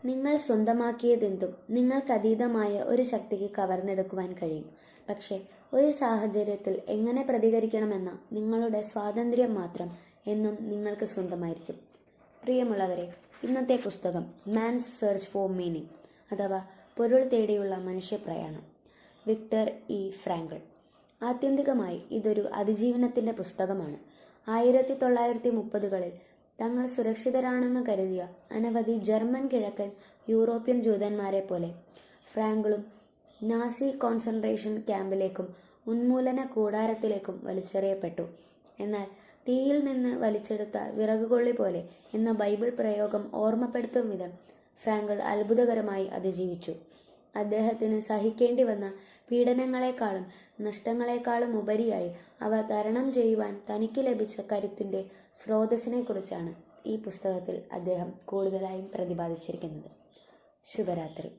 നിങ്ങൾ സ്വന്തമാക്കിയതെന്തും നിങ്ങൾക്കതീതമായ ഒരു ശക്തിക്ക് കവർന്നെടുക്കുവാൻ കഴിയും. പക്ഷേ ഒരു സാഹചര്യത്തിൽ എങ്ങനെ പ്രതികരിക്കണമെന്ന നിങ്ങളുടെ സ്വാതന്ത്ര്യം മാത്രം എന്നും നിങ്ങൾക്ക് സ്വന്തമായിരിക്കും. പ്രിയമുള്ളവരെ, ഇന്നത്തെ പുസ്തകം മാൻസ് സെർച്ച് ഫോർ മീനിങ് അഥവാ പൊരുൾ തേടിയുള്ള മനുഷ്യപ്രയാണം, വിക്ടർ ഇ ഫ്രാങ്കിൾ. ആത്യന്തികമായി ഇതൊരു അതിജീവനത്തിൻ്റെ പുസ്തകമാണ്. 1930കളിൽ തങ്ങൾ സുരക്ഷിതരാണെന്ന് കരുതിയ അനവധി ജർമ്മൻ കിഴക്കൻ യൂറോപ്യൻ ജൂതന്മാരെ പോലെ ഫ്രാങ്കിളും നാസി കോൺസെൻട്രേഷൻ ക്യാമ്പിലേക്കും ഉന്മൂലന കൂടാരത്തിലേക്കും വലിച്ചെറിയപ്പെട്ടു. എന്നാൽ തീയിൽ നിന്ന് വലിച്ചെടുത്ത വിറകുകൊള്ളി പോലെ എന്ന ബൈബിൾ പ്രയോഗം ഓർമ്മപ്പെടുത്തും വിധം ഫ്രാങ്കിൾ അത്ഭുതകരമായി അതിജീവിച്ചു. അദ്ദേഹത്തിന് സഹിക്കേണ്ടി വന്ന പീഡനങ്ങളെക്കാളും നഷ്ടങ്ങളെക്കാളും ഉപരിയായി അവ തരണം ചെയ്യുവാൻ തനിക്ക് ലഭിച്ച കരുത്തിൻ്റെ സ്രോതസ്സിനെക്കുറിച്ചാണ് ഈ പുസ്തകത്തിൽ അദ്ദേഹം കൂടുതലായും പ്രതിപാദിച്ചിരിക്കുന്നത്. ശുഭരാത്രി.